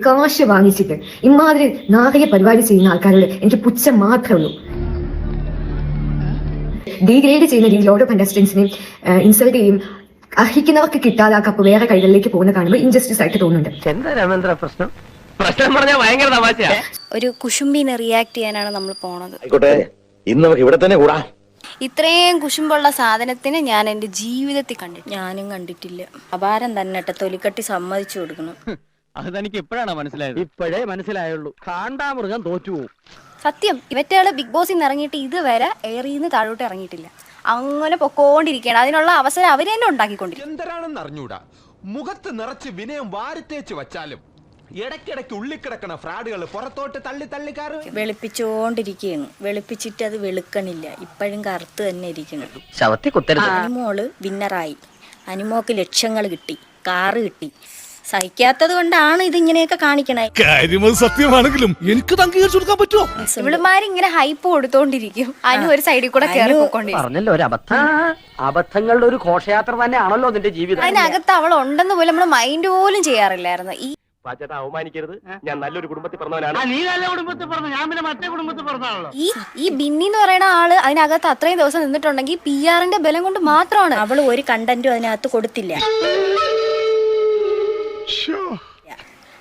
കാശ് വാങ്ങിച്ചിട്ട് ഇമാതിരി നാറിയ പരിപാടി ചെയ്യുന്ന ആൾക്കാരോട് എനിക്ക് പുച്ഛം മാത്രമേ ഉള്ളൂ. ഡീഗ്രേഡ് ചെയ്യുന്ന രീതിയിൽ ഓരോ കണ്ടസ്റ്റൻസിനെയും ഇൻസൾട്ട് ചെയ്യും. അർഹിക്കുന്നവർക്ക് കിട്ടാതെ ആ കപ്പ് വേറെ കൈകളിലേക്ക് പോകുന്ന കാണുമ്പോൾ ഇൻജസ്റ്റിസ് ആയിട്ട് തോന്നുന്നുണ്ട്. ഒരു കുശുംബിനെ റിയാക്ട് ചെയ്യാനാണ് നമ്മൾ പോണത്. ഇന്ന് നമുക്ക് ഇവിടെ തന്നെ കൂടാ. ഇത്രയും കുശുമ്പുള്ള സാധനത്തിന് ഞാൻ എന്റെ ജീവിതത്തിൽ കണ്ടിട്ട് ഞാനും കണ്ടിട്ടില്ല. അപാരം തന്നെ തൊലിക്കട്ടി സമ്മതിച്ചു കൊടുക്കണം. അത് തനിക്ക് എപ്പോഴാണ് മനസ്സിലായത്? ഇപ്പോഴേ മനസ്സിലായുള്ളൂ. കാണ്ടാമൃഗം തോറ്റുപോകും. സത്യം, ഇവറ്റകള് ബിഗ് ബോസിൽ നിന്ന് ഇറങ്ങിയിട്ട് ഇതുവരെ എയറിന്ന് താഴോട്ട് ഇറങ്ങിയിട്ടില്ല. അങ്ങനെ പൊക്കോണ്ടിരിക്കുകയാണ്. അതിനുള്ള അവസരം അവര് തന്നെ ഉണ്ടാക്കിക്കൊണ്ടിരിക്കും. എന്തരാണെന്ന് അറിഞ്ഞൂടാ. മുഖത്ത് നിറച്ച് വിനയം വാരിത്തേച്ച് വച്ചാലും ഇടയ്ക്കിടയ്ക്ക് ഉള്ളിക്കിടക്കണ ഫ്രാഡുകൾ പുറത്തോട്ട് തള്ളി തള്ളിക്കാറ് വെളുപ്പിച്ചോണ്ടിരിക്കുകയാണ്. വെളുപ്പിച്ചിട്ട് അത് വെളുക്കണില്ല. ഇപ്പോഴും കറുത്ത് തന്നെ ഇരിക്കണം. അനുമോള് വിന്നറായി. അനുമോക്ക് ലക്ഷങ്ങൾ കിട്ടി, കാറ് കിട്ടി. സഹിക്കാത്തത് കൊണ്ടാണ് ഇതിങ്ങനെയൊക്കെ കാണിക്കണേ. സത്യമാണെങ്കിലും എനിക്ക് അംഗീകരിച്ചു കൊടുക്കാൻ പറ്റുമോ? ഇവളുമാരിങ്ങനെ ഹൈപ്പ് കൊടുത്തോണ്ടിരിക്കും. അനു ഒരു സൈഡിൽ കൂടെ കയറി പോയിക്കൊണ്ടിരിക്കും. ഒരു അബദ്ധങ്ങളുടെ ഒരു ഘോഷയാത്ര തന്നെയാണല്ലോ നിന്റെ ജീവിതം. അതിനകത്ത് അവൾ ഉണ്ടെന്ന് പോലും നമ്മള് മൈൻഡ് പോലും ചെയ്യാറില്ലായിരുന്നു. അവമാനിക്കരുത്, ഞാൻ നല്ലൊരു കുടുംബത്തിൽ പറഞ്ഞവനാണ്. നീ നല്ല കുടുംബത്തിൽ പറഞ്ഞു, ഞാൻ പിന്നെ മറ്റേ കുടുംബത്തിൽ പറഞ്ഞാണല്ലോ. ഈ ബിന്നി എന്ന് പറയുന്ന ആള് അതിനകത്ത് അത്രയും ദിവസം നിന്നിട്ടുണ്ടെങ്കിൽ PR-ന്റെ ബലം കൊണ്ട് മാത്രമാണ്. അവള് ഒരു കണ്ടന്റും അതിനകത്ത് കൊടുത്തില്ല.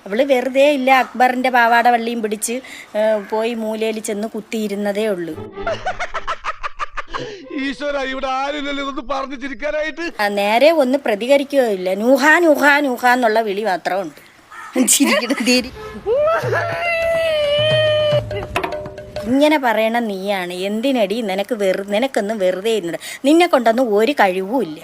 അവള് വെറുതെ ഇല്ല അക്ബറിന്റെ പാവാട വള്ളിയും പിടിച്ച് പോയി മൂലയിൽ ചെന്ന് കുത്തിയിരുന്നതേ ഉള്ളൂ. നേരെ ഒന്ന് പ്രതികരിക്കുകയില്ല. നൂഹ നൂഹ നൂഹ എന്നുള്ള വിളി മാത്രമുണ്ട്. ഇങ്ങനെ പറയണ നീയാണ്. എന്തിനടി നിനക്കൊന്നും വെറുതെ ഇരുന്നത്? നിന്നെ കൊണ്ടൊന്നും ഒരു കഴിവും ഇല്ല.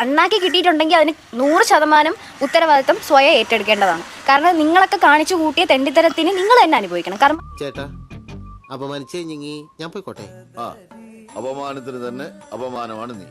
അണ്ണാക്കി കിട്ടിയിട്ടുണ്ടെങ്കിൽ അതിന് 100% ഉത്തരവാദിത്വം സ്വയം ഏറ്റെടുക്കേണ്ടതാണ്. കാരണം നിങ്ങളൊക്കെ കാണിച്ചു കൂട്ടിയ തെണ്ടിത്തരത്തിന് നിങ്ങൾ തന്നെ അനുഭവിക്കണം. കാരണം ചേട്ടാ അപമാനിച്ചേ ഞാൻ പോയിക്കോട്ടെ. അപമാനത്തിന് തന്നെ അപമാനമാണ് നീ.